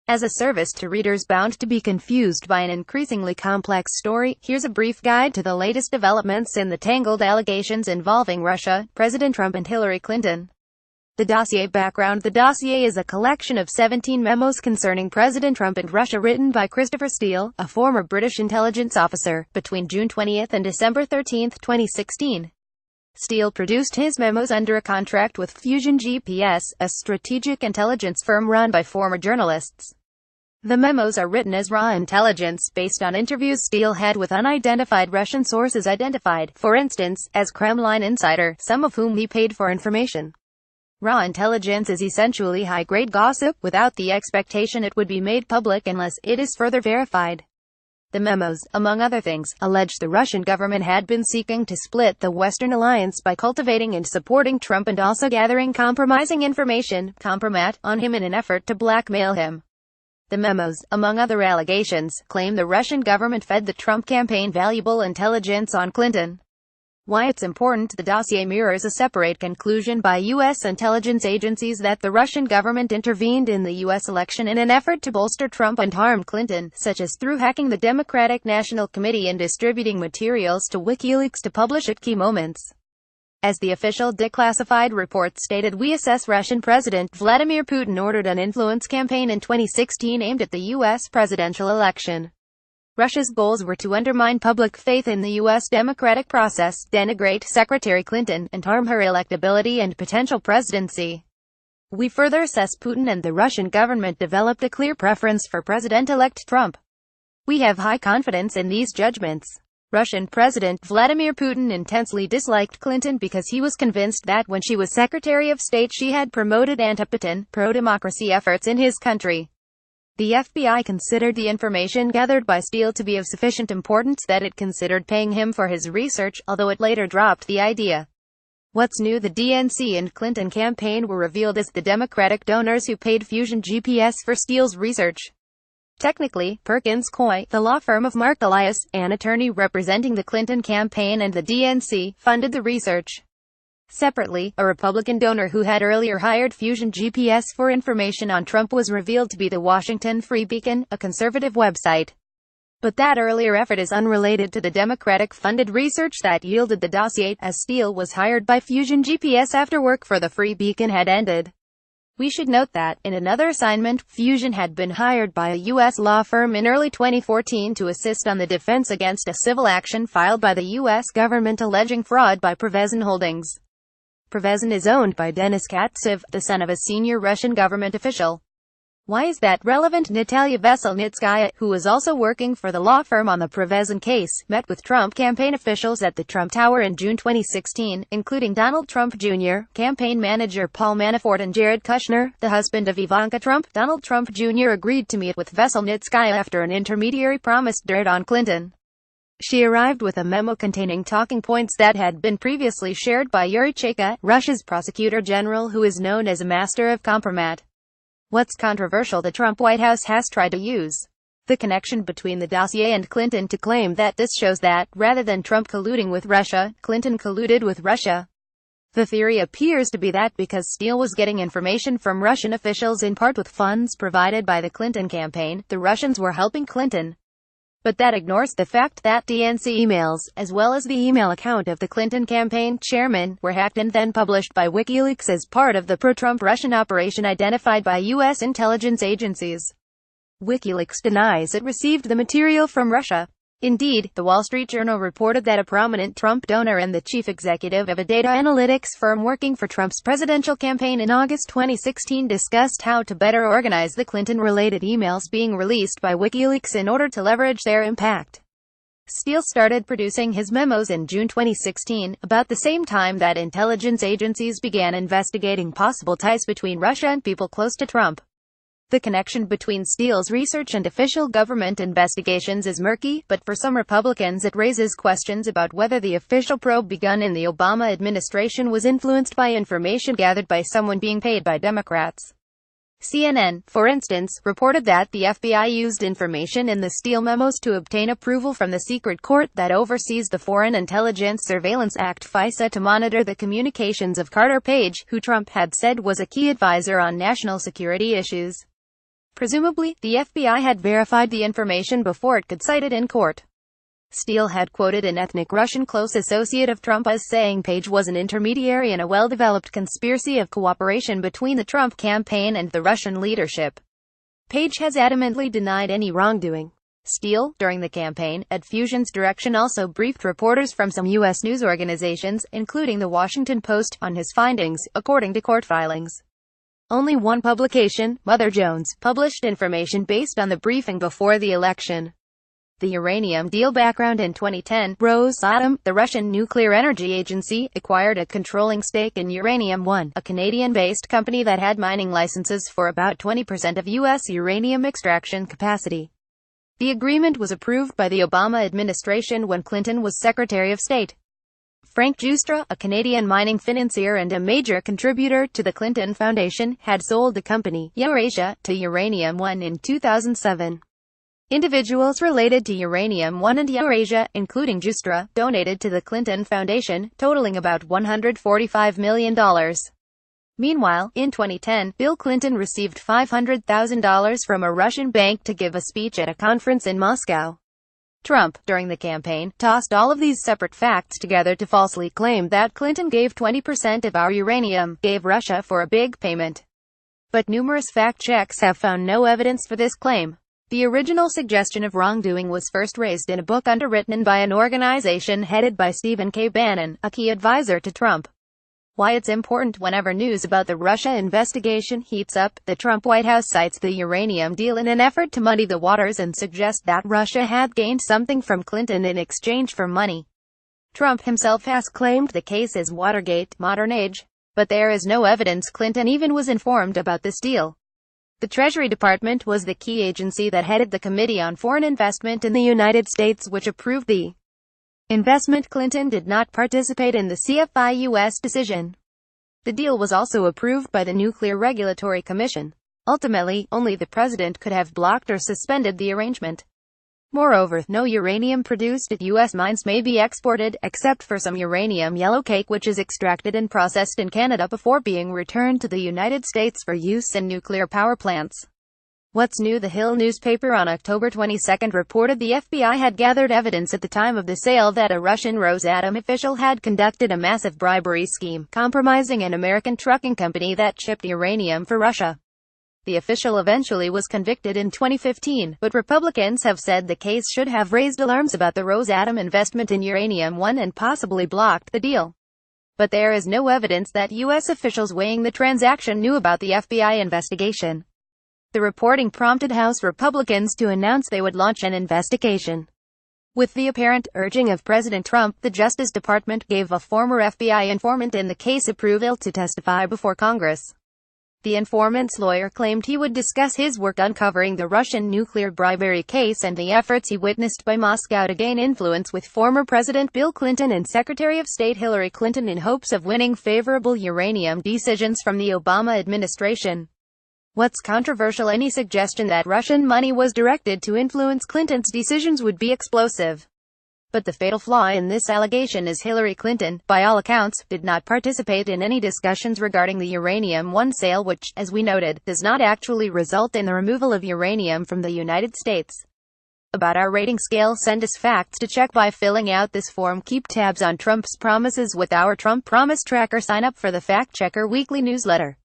As a service to readers bound to be confused by an increasingly complex story, here's a brief guide to the latest developments in the tangled allegations involving Russia, President Trump and Hillary Clinton. The Dossier Background. The dossier is a collection of 17 memos concerning President Trump and Russia written by Christopher Steele, a former British intelligence officer, between June 20 and December 13, 2016. Steele produced his memos under a contract with Fusion GPS, a strategic intelligence firm run by former journalists. The memos are written as raw intelligence, based on interviews Steele had with unidentified Russian sources identified, for instance, as Kremlin insider, some of whom he paid for information. Raw intelligence is essentially high-grade gossip, without the expectation it would be made public unless it is further verified. The memos, among other things, allege the Russian government had been seeking to split the Western alliance by cultivating and supporting Trump and also gathering compromising information, compromat, on him in an effort to blackmail him. The memos, among other allegations, claim the Russian government fed the Trump campaign valuable intelligence on Clinton. Why it's important. The dossier mirrors a separate conclusion by U.S. intelligence agencies that the Russian government intervened in the U.S. election in an effort to bolster Trump and harm Clinton, such as through hacking the Democratic National Committee and distributing materials to WikiLeaks to publish at key moments. As the official declassified report stated, we assess Russian President Vladimir Putin ordered an influence campaign in 2016 aimed at the U.S. presidential election. Russia's goals were to undermine public faith in the U.S. democratic process, denigrate Secretary Clinton, and harm her electability and potential presidency. We further assess Putin and the Russian government developed a clear preference for President-elect Trump. We have high confidence in these judgments. Russian President Vladimir Putin intensely disliked Clinton because he was convinced that when she was Secretary of State she had promoted anti-Putin, pro-democracy efforts in his country. The FBI considered the information gathered by Steele to be of sufficient importance that it considered paying him for his research, although it later dropped the idea. What's new? The DNC and Clinton campaign were revealed as the Democratic donors who paid Fusion GPS for Steele's research. Technically, Perkins Coie, the law firm of Mark Elias, an attorney representing the Clinton campaign and the DNC, funded the research. Separately, a Republican donor who had earlier hired Fusion GPS for information on Trump was revealed to be the Washington Free Beacon, a conservative website. But that earlier effort is unrelated to the Democratic-funded research that yielded the dossier, as Steele was hired by Fusion GPS after work for the Free Beacon had ended. We should note that, in another assignment, Fusion had been hired by a U.S. law firm in early 2014 to assist on the defense against a civil action filed by the U.S. government alleging fraud by Prevezin Holdings. Prevezin is owned by Denis Katsev, the son of a senior Russian government official. Why is that relevant? Natalia Veselnitskaya, who was also working for the law firm on the Prevezin case, met with Trump campaign officials at the Trump Tower in June 2016, including Donald Trump Jr., campaign manager Paul Manafort and Jared Kushner, the husband of Ivanka Trump. Donald Trump Jr. agreed to meet with Veselnitskaya after an intermediary promised dirt on Clinton. She arrived with a memo containing talking points that had been previously shared by Yuri Cheka, Russia's prosecutor general, who is known as a master of compromat. What's controversial? The Trump White House has tried to use the connection between the dossier and Clinton to claim that this shows that, rather than Trump colluding with Russia, Clinton colluded with Russia. The theory appears to be that because Steele was getting information from Russian officials in part with funds provided by the Clinton campaign, the Russians were helping Clinton. But that ignores the fact that DNC emails, as well as the email account of the Clinton campaign chairman, were hacked and then published by WikiLeaks as part of the pro-Trump Russian operation identified by U.S. intelligence agencies. WikiLeaks denies it received the material from Russia. Indeed, the Wall Street Journal reported that a prominent Trump donor and the chief executive of a data analytics firm working for Trump's presidential campaign in August 2016 discussed how to better organize the Clinton-related emails being released by WikiLeaks in order to leverage their impact. Steele started producing his memos in June 2016, about the same time that intelligence agencies began investigating possible ties between Russia and people close to Trump. The connection between Steele's research and official government investigations is murky, but for some Republicans it raises questions about whether the official probe begun in the Obama administration was influenced by information gathered by someone being paid by Democrats. CNN, for instance, reported that the FBI used information in the Steele memos to obtain approval from the secret court that oversees the Foreign Intelligence Surveillance Act (FISA) to monitor the communications of Carter Page, who Trump had said was a key advisor on national security issues. Presumably, the FBI had verified the information before it could cite it in court. Steele had quoted an ethnic Russian close associate of Trump as saying Page was an intermediary in a well-developed conspiracy of cooperation between the Trump campaign and the Russian leadership. Page has adamantly denied any wrongdoing. Steele, during the campaign, at Fusion's direction, also briefed reporters from some U.S. news organizations, including The Washington Post, on his findings, according to court filings. Only one publication, Mother Jones, published information based on the briefing before the election. The uranium deal background. In 2010, Rosatom, the Russian nuclear energy agency, acquired a controlling stake in Uranium One, a Canadian-based company that had mining licenses for about 20% of U.S. uranium extraction capacity. The agreement was approved by the Obama administration when Clinton was Secretary of State. Frank Giustra, a Canadian mining financier and a major contributor to the Clinton Foundation, had sold the company, Eurasia, to Uranium One in 2007. Individuals related to Uranium One and Eurasia, including Giustra, donated to the Clinton Foundation, totaling about $145 million. Meanwhile, in 2010, Bill Clinton received $500,000 from a Russian bank to give a speech at a conference in Moscow. Trump, during the campaign, tossed all of these separate facts together to falsely claim that Clinton gave 20% of our uranium, gave Russia for a big payment. But numerous fact checks have found no evidence for this claim. The original suggestion of wrongdoing was first raised in a book underwritten by an organization headed by Stephen K. Bannon, a key advisor to Trump. Why it's important whenever news about the Russia investigation heats up, the Trump White House cites the uranium deal in an effort to muddy the waters and suggest that Russia had gained something from Clinton in exchange for money. Trump himself has claimed the case is Watergate, modern age. But there is no evidence Clinton even was informed about this deal. The Treasury Department was the key agency that headed the Committee on Foreign Investment in the United States, which approved the investment. Clinton did not participate in the CFI-US decision. The deal was also approved by the Nuclear Regulatory Commission. Ultimately, only the president could have blocked or suspended the arrangement. Moreover, no uranium produced at U.S. mines may be exported, except for some uranium yellowcake which is extracted and processed in Canada before being returned to the United States for use in nuclear power plants. What's New? The Hill newspaper on October 22 reported the FBI had gathered evidence at the time of the sale that a Russian Rosatom official had conducted a massive bribery scheme, compromising an American trucking company that shipped uranium for Russia. The official eventually was convicted in 2015, but Republicans have said the case should have raised alarms about the Rosatom investment in Uranium One and possibly blocked the deal. But there is no evidence that U.S. officials weighing the transaction knew about the FBI investigation. The reporting prompted House Republicans to announce they would launch an investigation. With the apparent urging of President Trump, the Justice Department gave a former FBI informant in the case approval to testify before Congress. The informant's lawyer claimed he would discuss his work uncovering the Russian nuclear bribery case and the efforts he witnessed by Moscow to gain influence with former President Bill Clinton and Secretary of State Hillary Clinton in hopes of winning favorable uranium decisions from the Obama administration. What's controversial? Any suggestion that Russian money was directed to influence Clinton's decisions would be explosive. But the fatal flaw in this allegation is Hillary Clinton, by all accounts, did not participate in any discussions regarding the Uranium One sale, which, as we noted, does not actually result in the removal of uranium from the United States. About our rating scale, send us facts to check by filling out this form. Keep tabs on Trump's promises with our Trump Promise Tracker. Sign up for the Fact Checker weekly newsletter.